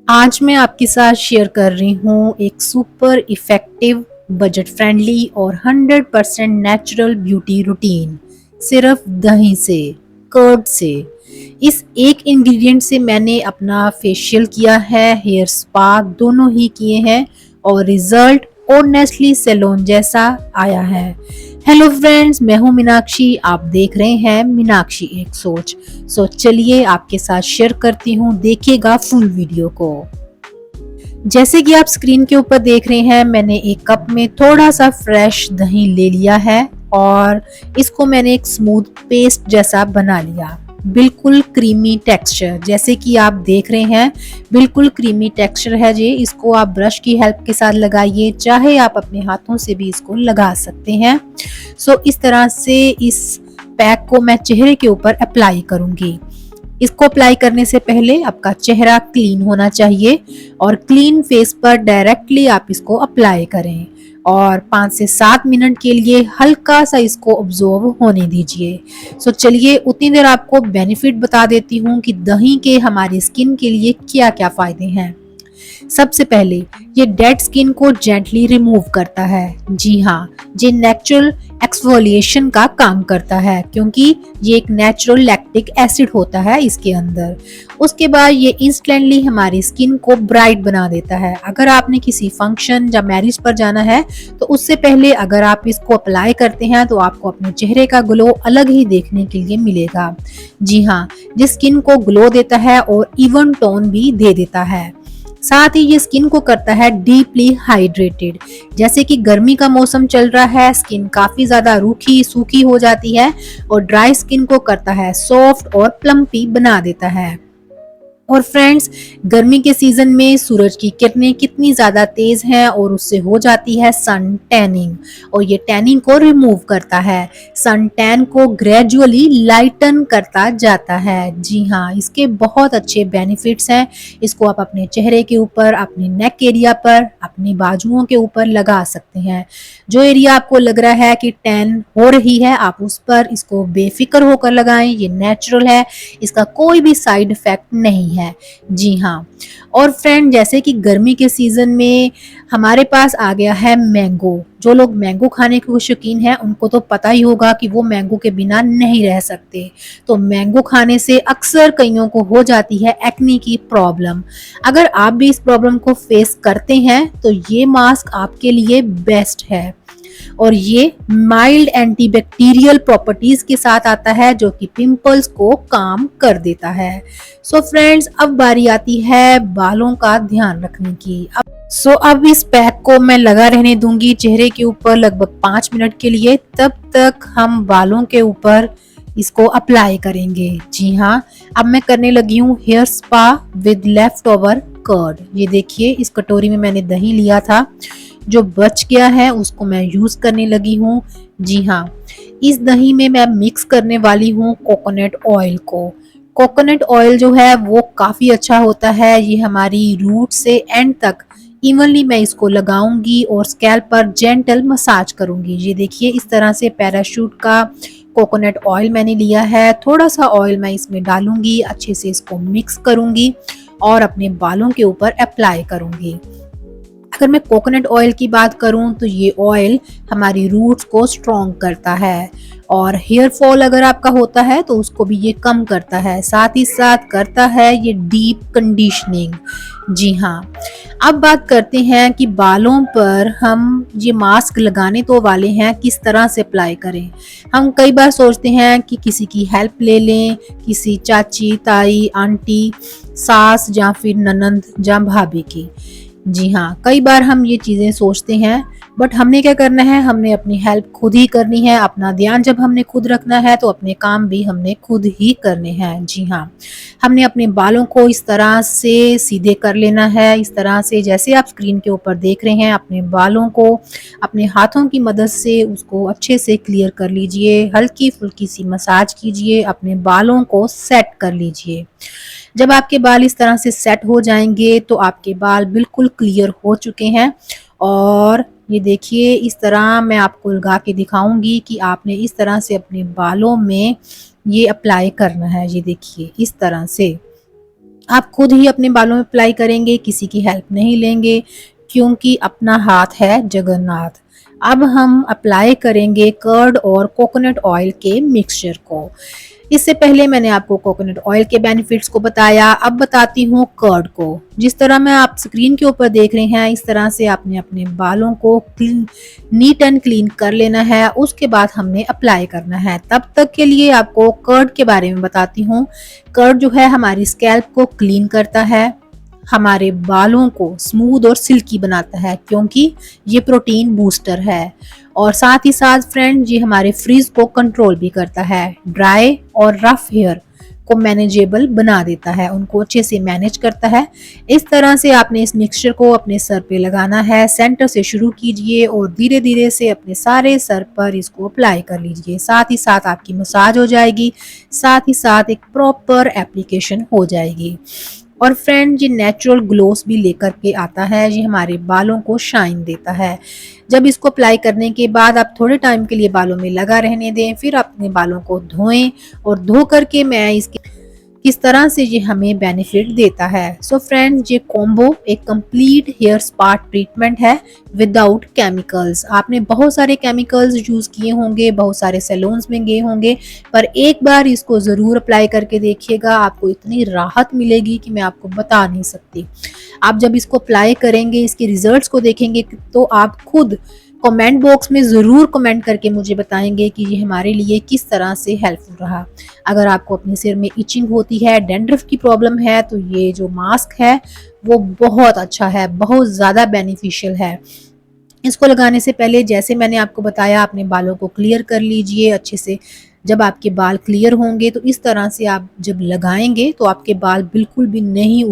आज मैं आपके साथ शेयर कर रही हूँ एक सुपर इफ़ेक्टिव, बजट फ्रेंडली और 100% नेचुरल ब्यूटी रूटीन सिर्फ दही से, कर्ड से। इस एक इंग्रेडिएंट से मैंने अपना फेशियल किया है, हेयर स्पा दोनों ही किए हैं और रिजल्ट ऑनेस्टली सैलून जैसा आया है। हेलो फ्रेंड्स, मैं हूँ मीनाक्षी, आप देख रहे हैं मीनाक्षी एक सोच। चलिए आपके साथ शेयर करती हूँ, देखिएगा फुल वीडियो को। जैसे कि आप स्क्रीन के ऊपर देख रहे हैं, मैंने एक कप में थोड़ा सा फ्रेश दही ले लिया है और इसको मैंने एक स्मूथ पेस्ट जैसा बना लिया। बिल्कुल क्रीमी टेक्सचर, जैसे कि आप देख रहे हैं, बिल्कुल क्रीमी टेक्सचर है जी। इसको आप ब्रश की हेल्प के साथ लगाइए, चाहे आप अपने हाथों से भी इसको लगा सकते हैं। इस तरह से इस पैक को मैं चेहरे के ऊपर अप्लाई करूंगी। इसको अप्लाई करने से पहले आपका चेहरा क्लीन होना चाहिए और क्लीन फेस पर डायरेक्टली आप इसको अप्लाई करें और 5 से 7 मिनट के लिए हल्का सा इसको ऑब्जॉर्व होने दीजिए। चलिए उतनी देर आपको बेनिफिट बता देती हूँ कि दही के हमारी स्किन के लिए क्या क्या फायदे हैं। सबसे पहले ये डेड स्किन को जेंटली रिमूव करता है। जी हाँ, ये नेचुरल एक्सफोलिएशन का काम करता है क्योंकि ये एक नेचुरल लैक्टिक एसिड होता है इसके अंदर। उसके बाद ये इंस्टेंटली हमारी स्किन को ब्राइट बना देता है। अगर आपने किसी फंक्शन या मैरिज पर जाना है तो उससे पहले अगर आप इसको अप्लाई करते हैं तो आपको अपने चेहरे का ग्लो अलग ही देखने के लिए मिलेगा। जी हाँ, ये स्किन को ग्लो देता है और इवन टोन भी दे देता है। साथ ही ये स्किन को करता है डीपली हाइड्रेटेड। जैसे कि गर्मी का मौसम चल रहा है, स्किन काफी ज्यादा रूखी सूखी हो जाती है और ड्राई स्किन को करता है सॉफ्ट और प्लम्पी बना देता है। और फ्रेंड्स, गर्मी के सीजन में सूरज की किरणें कितनी ज्यादा तेज हैं और उससे हो जाती है सन टैनिंग, और ये टैनिंग को रिमूव करता है, सन टैन को ग्रेजुअली लाइटन करता जाता है। जी हाँ, इसके बहुत अच्छे बेनिफिट्स हैं। इसको आप अपने चेहरे के ऊपर, अपने नेक एरिया पर, अपनी बाजुओं के ऊपर लगा सकते हैं। जो एरिया आपको लग रहा है कि टैन हो रही है, आप उस पर इसको बेफिक्र होकर लगाएं। ये नेचुरल है, इसका कोई भी साइड इफेक्ट नहीं है। जी हाँ, और फ्रेंड, जैसे कि गर्मी के सीजन में हमारे पास आ गया है मैंगो। जो लोग मैंगो खाने के शौकीन हैं उनको तो पता ही होगा कि वो मैंगो के बिना नहीं रह सकते। तो मैंगो खाने से अक्सर कईयों को हो जाती है एक्ने की प्रॉब्लम। अगर आप भी इस प्रॉब्लम को फेस करते हैं तो ये मास्क आपके लिए बेस्ट है और ये माइल्ड एंटीबैक्टीरियल प्रॉपर्टीज के साथ आता है जो कि पिंपल्स को काम कर देता है। फ्रेंड्स, अब बारी आती है बालों का ध्यान रखने की। अब इस पैक को मैं लगा रहने दूंगी चेहरे के ऊपर लगभग 5 मिनट के लिए। तब तक हम बालों के ऊपर इसको अप्लाई करेंगे। जी हाँ, अब मैं करने लगी हूँ hair spa with leftover curd. ये देखिए, इस कटोरी में मैंने दही लिया था, जो बच गया है उसको मैं यूज करने लगी हूँ। जी हाँ, इस दही में मैं मिक्स करने वाली हूँ कोकोनट ऑयल को। कोकोनट ऑयल जो है वो काफी अच्छा होता है। ये हमारी रूट से एंड तक इवनली मैं इसको लगाऊंगी और स्कैल्प पर जेंटल मसाज करूंगी। ये देखिए, इस तरह से पैराशूट का कोकोनट ऑयल मैंने लिया है। थोड़ा सा ऑयल मैं इसमें डालूंगी, अच्छे से इसको मिक्स करूंगी और अपने बालों के ऊपर अप्लाई करूंगी। अगर मैं कोकोनट ऑयल की बात करूं तो ये ऑयल हमारी रूट्स को स्ट्रॉन्ग करता है और हेयर फॉल अगर आपका होता है तो उसको भी ये कम करता है। साथ ही साथ करता है ये डीप कंडीशनिंग। जी हाँ, अब बात करते हैं कि बालों पर हम ये मास्क लगाने तो वाले हैं, किस तरह से अप्लाई करें। हम कई बार सोचते हैं कि किसी की हेल्प ले लें, किसी चाची, ताई, आंटी, सास या फिर ननंद या भाभी की। जी हाँ, कई बार हम ये चीजें सोचते हैं, बट हमने क्या करना है, हमने अपनी हेल्प खुद ही करनी है। अपना ध्यान जब हमने खुद रखना है तो अपने काम भी हमने खुद ही करने हैं। जी हाँ, हमने अपने बालों को इस तरह से सीधे कर लेना है, इस तरह से जैसे आप स्क्रीन के ऊपर देख रहे हैं। अपने बालों को अपने हाथों की मदद से उसको अच्छे से क्लियर कर लीजिए, हल्की फुल्की सी मसाज कीजिए, अपने बालों को सेट कर लीजिए। जब आपके बाल इस तरह से सेट हो जाएंगे तो आपके बाल बिल्कुल क्लियर हो चुके हैं। और ये देखिए, इस तरह मैं आपको लगा के दिखाऊंगी कि आपने इस तरह से अपने बालों में ये अप्लाई करना है। ये देखिए, इस तरह से आप खुद ही अपने बालों में अप्लाई करेंगे, किसी की हेल्प नहीं लेंगे, क्योंकि अपना हाथ है जगन्नाथ। अब हम अप्लाई करेंगे कर्ड और कोकोनट ऑयल के मिक्सचर को। इससे पहले मैंने आपको कोकोनट ऑयल के बेनिफिट्स को बताया, अब बताती हूँ कर्ड को। जिस तरह मैं आप स्क्रीन के ऊपर देख रहे हैं, इस तरह से आपने अपने बालों को क्लीन, नीट एंड क्लीन कर लेना है। उसके बाद हमने अप्लाई करना है। तब तक के लिए आपको कर्ड के बारे में बताती हूँ। कर्ड जो है हमारी स्कैल्प को क्लीन करता है, हमारे बालों को स्मूथ और सिल्की बनाता है, क्योंकि ये प्रोटीन बूस्टर है। और साथ ही साथ फ्रेंड, ये हमारे फ्रीज को कंट्रोल भी करता है, ड्राई और रफ हेयर को मैनेजेबल बना देता है, उनको अच्छे से मैनेज करता है। इस तरह से आपने इस मिक्सचर को अपने सर पे लगाना है। सेंटर से शुरू कीजिए और धीरे धीरे से अपने सारे सर पर इसको अप्लाई कर लीजिए। साथ ही साथ आपकी मसाज हो जाएगी, साथ ही साथ एक प्रॉपर एप्लीकेशन हो जाएगी। और फ्रेंड, ये नेचुरल ग्लोस भी लेकर के आता है, ये हमारे बालों को शाइन देता है। जब इसको अप्लाई करने के बाद आप थोड़े टाइम के लिए बालों में लगा रहने दें, फिर अपने बालों को धोएं और धो करके मैं इसके किस तरह से ये हमें बेनिफिट देता है। सो फ्रेंड्स, ये कॉम्बो एक कंप्लीट हेयर स्पा ट्रीटमेंट है विदाउट केमिकल्स। आपने बहुत सारे केमिकल्स यूज किए होंगे, बहुत सारे सैलून्स में गए होंगे, पर एक बार इसको जरूर अप्लाई करके देखिएगा, आपको इतनी राहत मिलेगी कि मैं आपको बता नहीं सकती। आप जब इसको अप्लाई करेंगे, इसके रिजल्ट्स को देखेंगे, तो आप खुद कमेंट बॉक्स में ज़रूर कमेंट करके मुझे बताएंगे कि ये हमारे लिए किस तरह से हेल्पफुल रहा। अगर आपको अपने सिर में इचिंग होती है, डैंड्रफ की प्रॉब्लम है, तो ये जो मास्क है वो बहुत अच्छा है, बहुत ज़्यादा बेनिफिशियल है। इसको लगाने से पहले, जैसे मैंने आपको बताया, अपने बालों को क्लियर कर लीजिए अच्छे से। जब आपके बाल क्लियर होंगे तो इस तरह से आप जब लगाएंगे तो आपके बाल बिल्कुल भी नहीं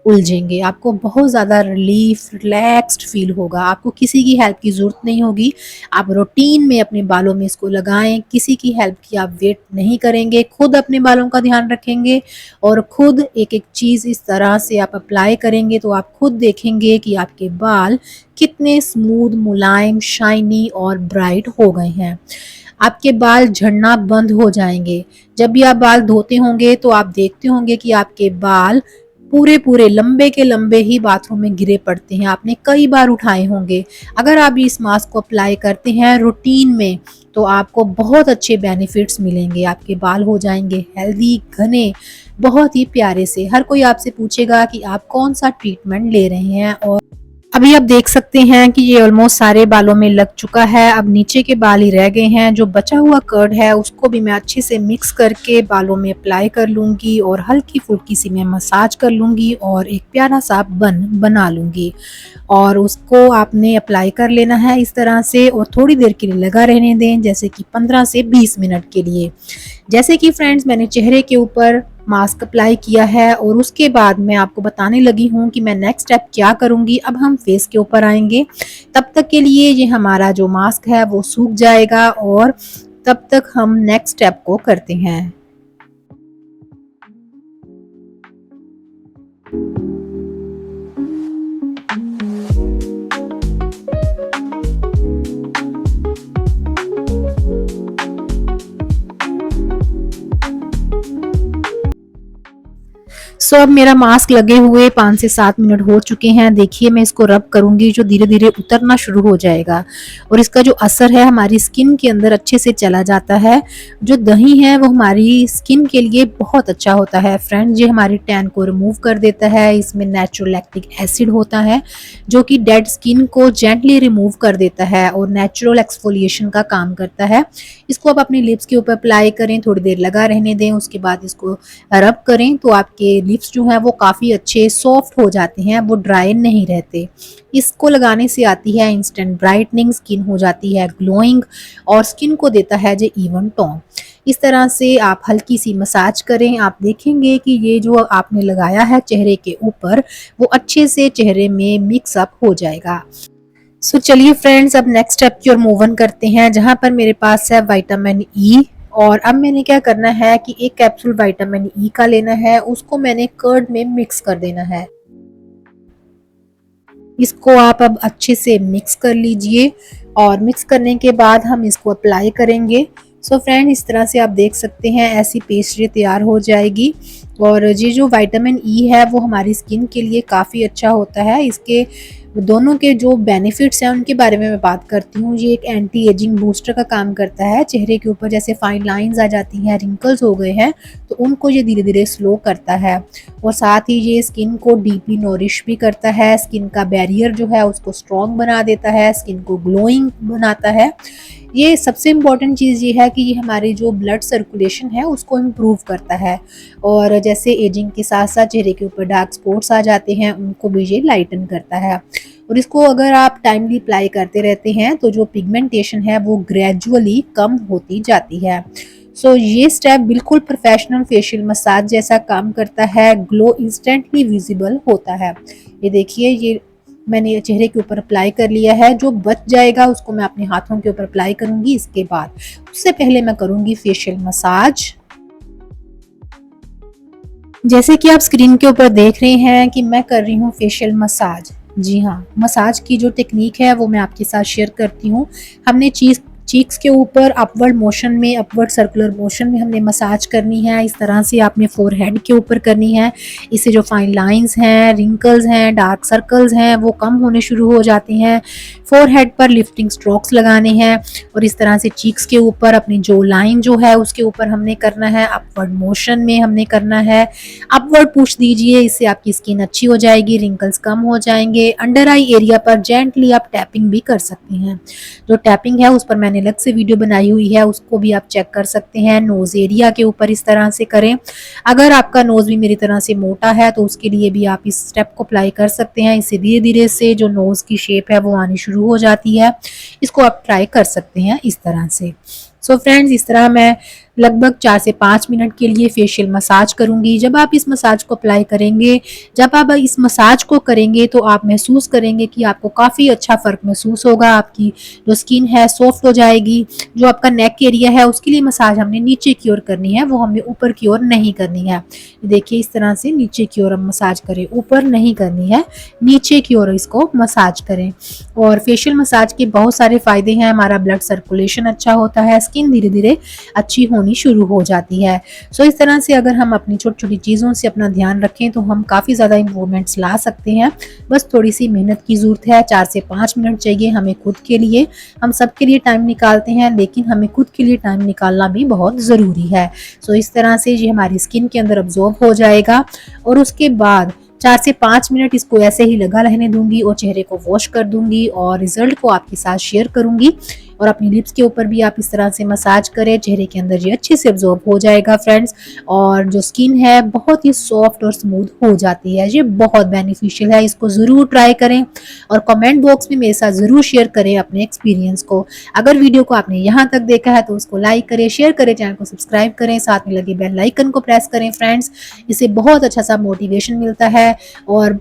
उलझेंगे। आपको बहुत ज़्यादा रिलीफ, रिलैक्स्ड फील होगा, आपको किसी की हेल्प की ज़रूरत नहीं होगी। आप रूटीन में अपने बालों में इसको लगाएं, किसी की हेल्प की आप वेट नहीं करेंगे, खुद अपने बालों का ध्यान रखेंगे और खुद एक एक चीज़ इस तरह से आप अप्लाई करेंगे तो आप खुद देखेंगे कि आपके बाल कितने स्मूथ, मुलायम, शाइनी और ब्राइट हो गए हैं। आपके बाल झड़ना बंद हो जाएंगे। जब भी आप बाल धोते होंगे तो आप देखते होंगे कि आपके बाल पूरे पूरे लंबे के लंबे ही बाथरूम में गिरे पड़ते हैं, आपने कई बार उठाए होंगे। अगर आप इस मास्क को अप्लाई करते हैं रूटीन में तो आपको बहुत अच्छे बेनिफिट्स मिलेंगे। आपके बाल हो जाएंगे हेल्दी, घने, बहुत ही प्यारे से। हर कोई आपसे पूछेगा कि आप कौन सा ट्रीटमेंट ले रहे हैं। और अभी आप देख सकते हैं कि ये ऑलमोस्ट सारे बालों में लग चुका है, अब नीचे के बाल ही रह गए हैं। जो बचा हुआ कर्ड है उसको भी मैं अच्छे से मिक्स करके बालों में अप्लाई कर लूँगी और हल्की फुल्की सी मैं मसाज कर लूँगी और एक प्यारा सा बन बना लूँगी। और उसको आपने अप्लाई कर लेना है इस तरह से और थोड़ी देर के लिए लगा रहने दें, जैसे कि 15 से 20 मिनट के लिए। जैसे कि फ्रेंड्स, मैंने चेहरे के ऊपर मास्क अप्लाई किया है और उसके बाद मैं आपको बताने लगी हूँ कि मैं नेक्स्ट स्टेप क्या करूँगी। अब हम फेस के ऊपर आएंगे। तब तक के लिए ये हमारा जो मास्क है वो सूख जाएगा और तब तक हम नेक्स्ट स्टेप को करते हैं। सो अब मेरा मास्क लगे हुए 5 से 7 मिनट हो चुके हैं। देखिए, मैं इसको रब करूंगी, जो धीरे धीरे उतरना शुरू हो जाएगा और इसका जो असर है हमारी स्किन के अंदर अच्छे से चला जाता है। जो दही है वो हमारी स्किन के लिए बहुत अच्छा होता है फ्रेंड्स, ये हमारी टैन को रिमूव कर देता है। इसमें नेचुरल लैक्टिक एसिड होता है जो कि डेड स्किन को जेंटली रिमूव कर देता है और नेचुरल एक्सफोलिएशन का काम करता है। इसको आप अपनी लिप्स के ऊपर अप्लाई करें, थोड़ी देर लगा रहने दें, उसके बाद इसको रब करें तो आपके लिप्स जो है वो काफ़ी अच्छे सॉफ्ट हो जाते हैं, वो ड्राई नहीं रहते। इसको लगाने से आती है इंस्टेंट ब्राइटनिंग, स्किन हो जाती है ग्लोइंग और स्किन को देता है जो इवन टोन। इस तरह से आप हल्की सी मसाज करें, आप देखेंगे कि ये जो आपने लगाया है चेहरे के ऊपर वो अच्छे से चेहरे में मिक्स अप हो जाएगा। सो चलिए फ्रेंड्स, अब नेक्स्ट स्टेप की ओर मूव ऑन करते हैं, जहां पर मेरे पास है विटामिन ई। और अब मैंने क्या करना है कि एक कैप्सूल विटामिन ई का लेना है, उसको मैंने कर्ड में मिक्स कर देना है। इसको आप अब अच्छे से मिक्स कर लीजिए और मिक्स करने के बाद हम इसको अप्लाई करेंगे। सो फ्रेंड, इस तरह से आप देख सकते हैं ऐसी पेस्ट्री तैयार हो जाएगी। और ये जो विटामिन ई है वो हमारी स्किन के लिए काफ़ी अच्छा होता है। इसके दोनों के जो बेनिफिट्स हैं उनके बारे में मैं बात करती हूँ। ये एक एंटी एजिंग बूस्टर का काम करता है। चेहरे के ऊपर जैसे फाइन लाइंस आ जाती हैं, रिंकल्स हो गए हैं, तो उनको ये धीरे धीरे स्लो करता है। और साथ ही ये स्किन को डीपली नोरिश भी करता है। स्किन का बैरियर जो है उसको स्ट्रॉन्ग बना देता है, स्किन को ग्लोइंग बनाता है। ये सबसे इम्पॉर्टेंट चीज़ ये है कि ये हमारी जो ब्लड सर्कुलेशन है उसको इम्प्रूव करता है। और जैसे एजिंग के साथ साथ चेहरे के ऊपर डार्क स्पॉट्स आ जाते हैं उनको भी ये लाइटन करता है। और इसको अगर आप टाइमली अप्लाई करते रहते हैं तो जो पिगमेंटेशन है वो ग्रेजुअली कम होती जाती है। सो ये स्टेप बिल्कुल प्रोफेशनल फेशियल मसाज जैसा काम करता है। ग्लो इंस्टेंटली विजिबल होता है। ये देखिए, ये मैंने ये चेहरे के ऊपर अप्लाई कर लिया है। जो बच जाएगा उसको मैं अपने हाथों के ऊपर अप्लाई करूंगी इसके बाद। उससे पहले मैं करूंगी फेशियल मसाज। जैसे कि आप स्क्रीन के ऊपर देख रहे हैं कि मैं कर रही हूँ फेशियल मसाज। जी हाँ, मसाज की जो टेक्निक है वो मैं आपके साथ शेयर करती हूँ। हमने चीक्स के ऊपर अपवर्ड मोशन में, अपवर्ड सर्कुलर मोशन में हमने मसाज करनी है। इस तरह से आपने फोरहेड के ऊपर करनी है। इससे जो फाइन लाइंस हैं, रिंकल्स हैं, डार्क सर्कल्स हैं वो कम होने शुरू हो जाते हैं। फोरहेड पर लिफ्टिंग स्ट्रोक्स लगाने हैं और इस तरह से चीक्स के ऊपर अपनी जो लाइन जो है उसके ऊपर हमने करना है। अपवर्ड मोशन में हमने करना है। अपवर्ड पुश दीजिए, इससे आपकी स्किन अच्छी हो जाएगी, रिंकल्स कम हो जाएंगे। अंडर आई एरिया पर जेंटली आप टैपिंग भी कर सकते हैं। जो टैपिंग है उस पर मैंने अलग से वीडियो बनाई हुई है, उसको भी आप चेक कर सकते हैं। नोज एरिया के ऊपर इस तरह से करें। अगर आपका नोज भी मेरी तरह से मोटा है तो उसके लिए भी आप इस स्टेप को अप्लाई कर सकते हैं। इससे धीरे धीरे से जो नोज की शेप है वो आनी शुरू हो जाती है। इसको आप ट्राई कर सकते हैं इस तरह से। सो फ्रेंड्स, इस तरह मैं लगभग 4 से 5 मिनट के लिए फेशियल मसाज करूंगी। जब आप इस मसाज को अप्लाई करेंगे, जब आप इस मसाज को करेंगे तो आप महसूस करेंगे कि आपको काफ़ी अच्छा फ़र्क महसूस होगा। आपकी जो स्किन है सॉफ्ट हो जाएगी। जो आपका नेक एरिया है उसके लिए मसाज हमने नीचे की ओर करनी है, वो हमने ऊपर की ओर नहीं करनी है। देखिए, इस तरह से नीचे की ओर हम मसाज करें, ऊपर नहीं करनी है, नीचे की ओर इसको मसाज करें। और फेशियल मसाज के बहुत सारे फ़ायदे हैं। हमारा ब्लड सर्कुलेशन अच्छा होता है, स्किन धीरे धीरे अच्छी होनी शुरू हो जाती है। सो इस तरह से अगर हम अपनी छोटी छोटी चीज़ों से अपना ध्यान रखें तो हम काफ़ी ज़्यादा इम्प्रूवमेंट्स ला सकते हैं। बस थोड़ी सी मेहनत की ज़रूरत है। 4 से 5 मिनट चाहिए हमें खुद के लिए। हम सबके लिए टाइम निकालते हैं लेकिन हमें खुद के लिए टाइम निकालना भी बहुत ज़रूरी है। सो इस तरह से ये हमारी स्किन के अंदर अब्जॉर्ब हो जाएगा और उसके बाद 4 से 5 मिनट इसको ऐसे ही लगा रहने दूंगी और चेहरे को वॉश कर दूंगी और रिजल्ट को आपके साथ शेयर करूंगी। और अपनी लिप्स के ऊपर भी आप इस तरह से मसाज करें, चेहरे के अंदर ये अच्छे से अब्जॉर्ब हो जाएगा फ्रेंड्स। और जो स्किन है बहुत ही सॉफ्ट और स्मूथ हो जाती है। ये बहुत बेनिफिशियल है, इसको ज़रूर ट्राई करें और कमेंट बॉक्स में मेरे साथ ज़रूर शेयर करें अपने एक्सपीरियंस को। अगर वीडियो को आपने यहाँ तक देखा है तो उसको लाइक करें, शेयर करें, चैनल को सब्सक्राइब करें, साथ में लगे बेल आइकन को प्रेस करें फ्रेंड्स। इससे बहुत अच्छा सा मोटिवेशन मिलता है। और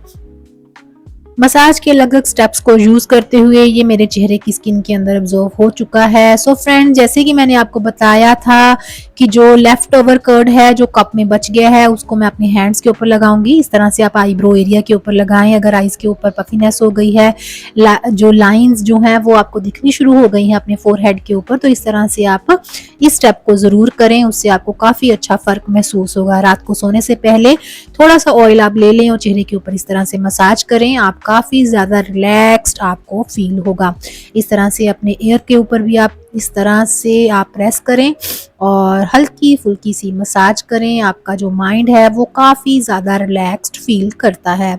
मसाज के अलग अलग स्टेप्स को यूज़ करते हुए ये मेरे चेहरे की स्किन के अंदर अब्जॉर्व हो चुका है। सो फ्रेंड, जैसे कि मैंने आपको बताया था कि जो लेफ्ट ओवर कर्ड है, जो कप में बच गया है, उसको मैं अपने हैंड्स के ऊपर लगाऊंगी। इस तरह से आप आईब्रो एरिया के ऊपर लगाएं। अगर आईज के ऊपर पफीनेस हो गई है, जो लाइंस जो हैं वो आपको दिखनी शुरू हो गई हैं अपने फोरहेड के ऊपर, तो इस तरह से आप इस स्टेप को ज़रूर करें। उससे आपको काफ़ी अच्छा फ़र्क महसूस होगा। रात को सोने से पहले थोड़ा सा ऑयल आप ले लें और चेहरे के ऊपर इस तरह से मसाज करें। आप काफ़ी ज़्यादा रिलैक्स्ड आपको फील होगा। इस तरह से अपने ईयर के ऊपर भी आप इस तरह से आप प्रेस करें और हल्की फुल्की सी मसाज करें। आपका जो माइंड है वो काफ़ी ज़्यादा रिलैक्स्ड फील करता है।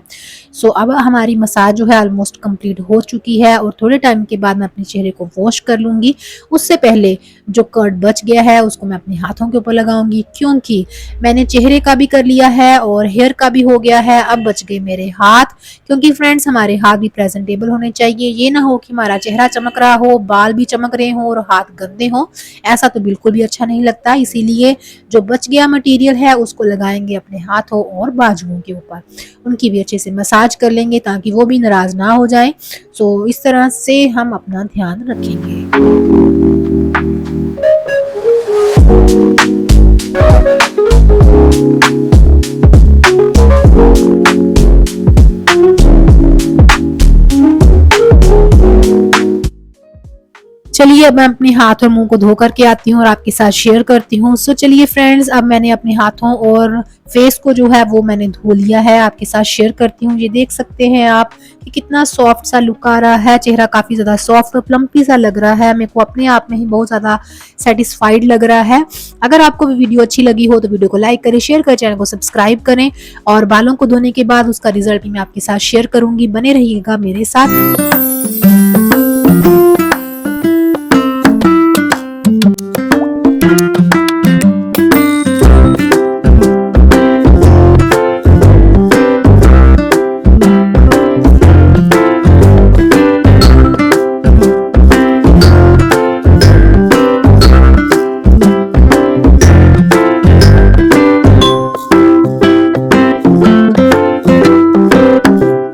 सो अब हमारी मसाज जो है ऑलमोस्ट कंप्लीट हो चुकी है और थोड़े टाइम के बाद मैं अपने चेहरे को वॉश कर लूँगी। उससे पहले जो कर्ड बच गया है उसको मैं अपने हाथों के ऊपर लगाऊंगी, क्योंकि मैंने चेहरे का भी कर लिया है और हेयर का भी हो गया है। अब बच गए मेरे हाथ, क्योंकि फ्रेंड्स हमारे हाथ भी प्रेजेंटेबल होने चाहिए। ये ना हो कि हमारा चेहरा चमक रहा हो, बाल भी चमक रहे हो और हाथ गंदे हो। ऐसा तो बिल्कुल भी अच्छा नहीं लगता। इसीलिए जो बच गया मटेरियल है उसको लगाएंगे अपने हाथों और बाजुओं के ऊपर। उनकी भी अच्छे से मसाज कर लेंगे ताकि वो भी नाराज ना हो जाए। सो इस तरह से हम अपना ध्यान रखेंगे। चलिए अब मैं अपने हाथ और मुंह को धो करके आती हूँ और आपके साथ शेयर करती हूँ। सो चलिए फ्रेंड्स, अब मैंने अपने हाथों और फेस को जो है वो मैंने धो लिया है, आपके साथ शेयर करती हूँ। ये देख सकते हैं आप कि कितना सॉफ्ट सा लुक आ रहा है, चेहरा काफी ज्यादा सॉफ्ट और प्लम्पी सा लग रहा है। मेरे को अपने आप में ही बहुत ज्यादा सेटिस्फाइड लग रहा है। अगर आपको भी वीडियो अच्छी लगी हो तो वीडियो को लाइक करें, शेयर करें, चैनल को सब्सक्राइब करें और बालों को धोने के बाद उसका रिजल्ट भी मैं आपके साथ शेयर करूंगी। बने रहिएगा मेरे साथ।